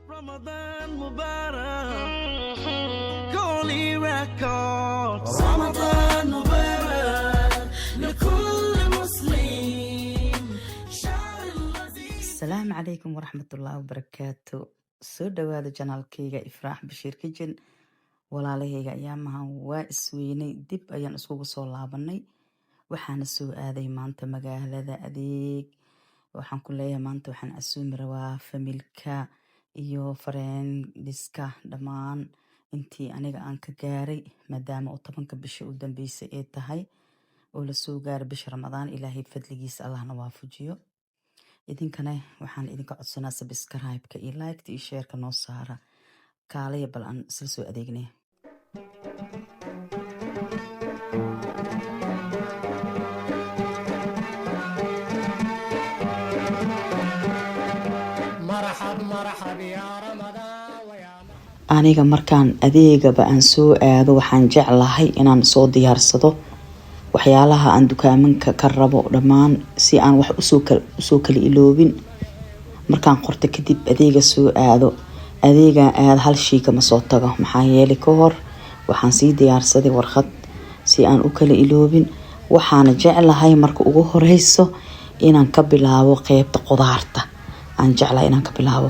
رمضان مبارك قولي ريكورد رمضان مبارك لكل مسلم شعر اللذيذ. السلام عليكم ورحمة الله وبركاته. soo dhawaada janaalkayga Ifraax Bashiir Kitchen. walaalahayga ayaamahan waa isweynay, dib ayaan iskugu soo laabanay. waxaana soo aaday maanta magaalada adeeg. waxaan ku leeyahay maanta waxaan asuumi rabaa familka iyo friendiska dhammaan intii aniga aan ka gaaray, maadaama oo 10 bisha u dambeysay ay tahay oo la soo gaaray bisha Ramadaan. ilaahay fadligiisa allahna waafajiyo. idinkana waxaan idinka codsanaa subscribe-ka iyo like-ta iyo share-ka noo saara. kaalaya bal aan isla soo adeegnay. aniga markaan adeegaba aan soo aado waxaan jeclahay inaan soo diyaarsado waxyaalaha aan dukaamanka ka rabo dhammaan, si aan wax usoo kala iloobin. markaan qorto kadib adeega soo aado, adeegaan aad hal shay kama soo tago, maxaa yeelay ka hor waxaan sii diyaarsaday warqad si aan u kala iloobin. waxaana jeclahay marka ugu horeyso inaan ka bilaabo qeybta qudaarta. aan jeclahay inaan ka bilaabo.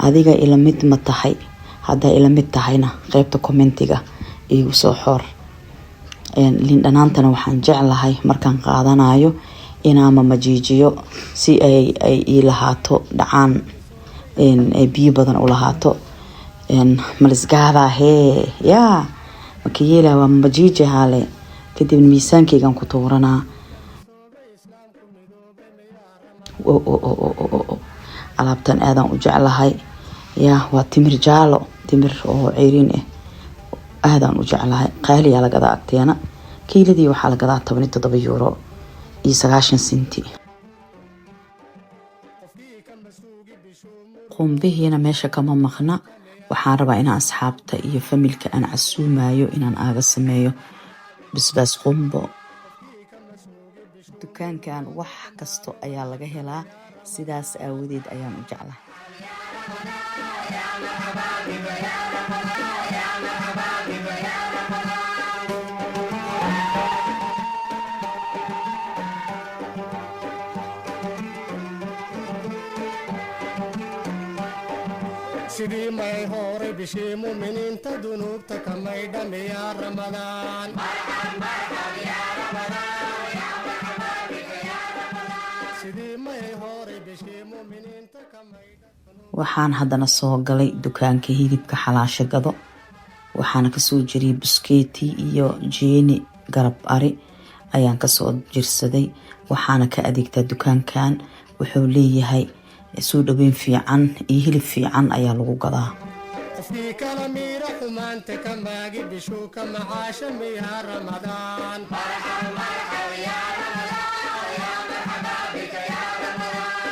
adiga ila mid ma tahay? haddaa ila mid tahayna qeybta commentiga igu soo xor. liin dhanaantana waxaan jeclahay markaan qaadanayo inaan majiijiyo si ay ii lahaato dhacaan, ay biyo badan u lahaato. malisgaada hee yaa makiyeela waa majiiji haale, kadib miisaankeygaan ku tuuranaa. alaabtan aadaan u jeclahay. yaa waa timir jaalo, timir oo ceyriin ah, aadaan u jeclahay. qaaliyaa la gadaa agteena. kiiladii waxaa la gadaa 17 euro iyo 90 senti. qumbihiina meesha kama maqna. waxaan rabaa inaan asxaabta iyo familka aan casuumayo inaan aaga sameeyo basbaas qumbo. dukaankan wax kasto ayaa laga helaa, sidaas aawadeed ayaan u jeclahay. sidii may hore bishii muuminiinta dunuubta ka maydhame yaa Ramadaan. sidii may hore bishii muuminiinta ka maydhame. waxaan haddana soo galay dukaanka hilibka xalaasha gado. waxaana kasoo jiriyay buskeeti iyo jeeni garab ari ayaan kasoo jirsaday. waxaana ka adeegtaa dukaankan. wuxuu leeyahay soo dhaweyn fiican iyo hilib fiican ayaa lagu gadaa. qofkii kala miira xumaanta ka maagi bishuu ka macaasha miyaa Ramadaan.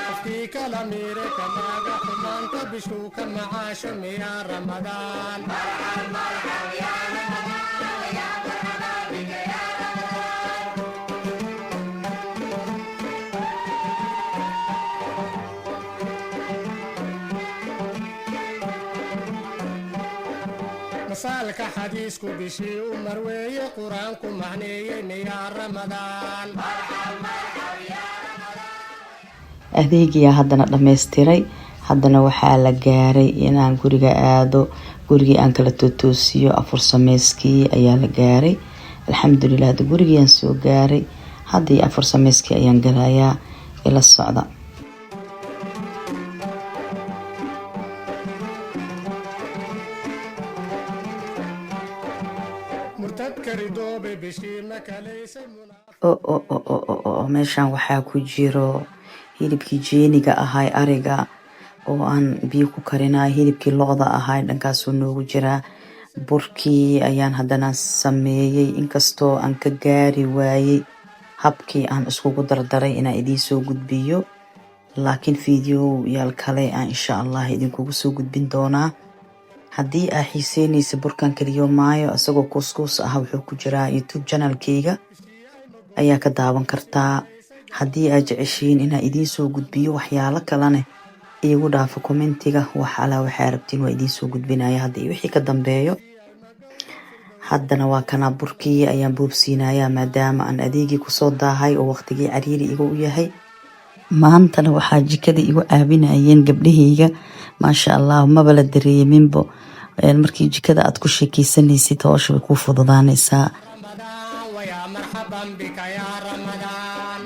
qofkii kala miira ka maaga xumaanta bishuu ka macaasha miyaa Ramadaan. masaalka xadiisku bishii u marweeye qur-aanku macneeyey miyaa Ramadaan. adeegiyaa haddana dhammaystiray. haddana waxaa la gaaray inaan guriga aado. gurigii aan kala tootoosiyo afur sameyskii ayaa la gaaray. alxamdulilah hadda gurigiiaan soo gaaray. haddii afur sameyskii ayaan galayaa. ila socda. meeshaan waxaa ku jiro hilibkii jeeniga ahay ariga oo aan biyo ku karinayo. hilibkii lo'da ahay dhankaasoo noogu jiraa. burkii ayaan haddana sameeyey, inkastoo aan ka gaari waayey habkii aan iskugu dardaray inaan idiin soo gudbiyo, laakiin fiidiyoyaal kale aan insha allah idinkugu soo gudbin doonaa. haddii aa xiiseynaysa burkan kaliyo maayo isagoo kuskuus ah, wuxuu ku jiraa YouTube channelkeyga ayaa ka daawan kartaa. haddii aad jeceshiin inaan idiin soo gudbiyo waxyaalo kalene iigu dhaafo commentiga wax ala waxaa rabtiin waa idiin soo gudbinaya hadda iyo wixii ka dambeeyo. haddana waa kana burkii ayaan buubsiinayaa maadaama aan adeegii kusoo daahay oo waqtigii cariiri igu u yahay. maantana waxaa jikada igu caawinayeen gabdhahayga maasha allah, maba la dareeminbo. markii jikada aad ku sheekeysanaysid hawsha way kuu fududaanaysaa. رمضان ويا مرحبا بك يا رمضان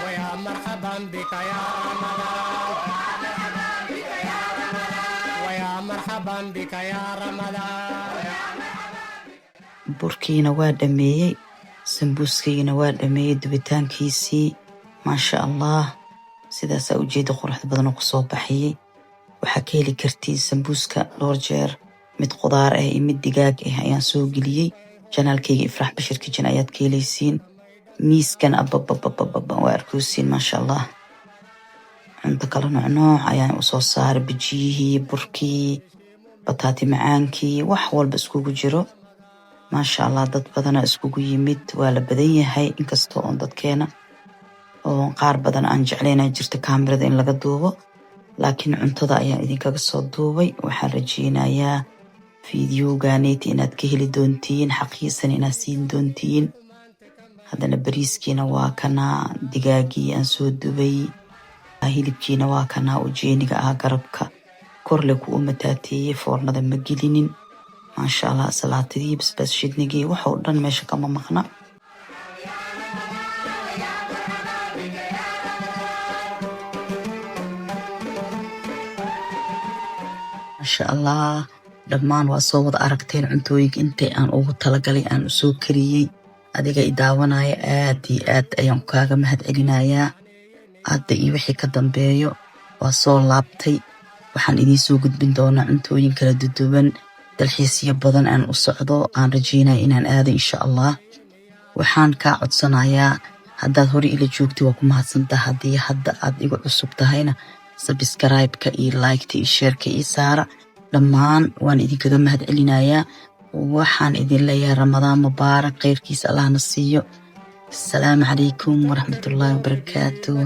ويا مرحبا بك يا رمضان ويا مرحبا بك يا رمضان burkiina waa dhameeyey, sambuuskiina waa dhameeyey dubitaankiisii maasha allah. sidaasaa ujeeda quruxda badan oo kusoo baxayay. waxaa ka heli kartiin sambuuska dhowr jeer, mid qudaar ah iyo mid digaag ah ayaan soo geliyey janaalkayga Ifraax Bashir Kitchen ayaad ka helaysiin. miiskan abababababa waa arkaysiin maasha allah. cunto kala nooc ayaan usoo saaray, bijiyihii, burkii, bataati macaankii, wax walba iskugu jiro maasha allah. dad badana iskugu yimid, waa la badan yahay inkastoo oon dadkeena oo qaar badan aan jeclaynaa jirta kaamirada in laga duubo, laakiin cuntada ayaan idinkaga soo duubay. waxaan rajeynayaa fiidiyooganeeti inaad ka heli doontiin, xaqiisan inaad siin doontiin. haddana bariiskiina waa kanaa, digaagii aan soo dubay, hilibkiina waa kanaa, ujeeniga ah garabka korle ku u mataateeyey, foornada ma gelinin maasha allah. salaatadii, basbaas shidnigii, waxoo dhan meesha kama maqna. maasha allah, dhammaan waa soo wada aragteen cuntooyinka intay aan ugu talagalay aan usoo kariyey. adiga i daawanaya aad iyo aad ayaan kaaga mahad celinayaa. hadda iyo wixii ka dambeeyo waa soo laabtay, waxaan idiin soo gudbin doonaa cuntooyin kala duduwan, dalxiisyo badan aan u socdo, aan rajeynaya inaan aado insha allah. waxaan kaa codsanayaa haddaad hore ila joogtay waa ku mahadsantaha, haddii hadda aad igu cusub tahayna subscribe-ka iyo like-ta iyo share-ka ii saara. dhammaan waan idinkaga mahad celinayaa. waxaan idin leeyahay ramadaan mubaarak, khayrkiisa allahna siiyo. asalaamu calaykum waraxmatullaahi wabarakaatuh.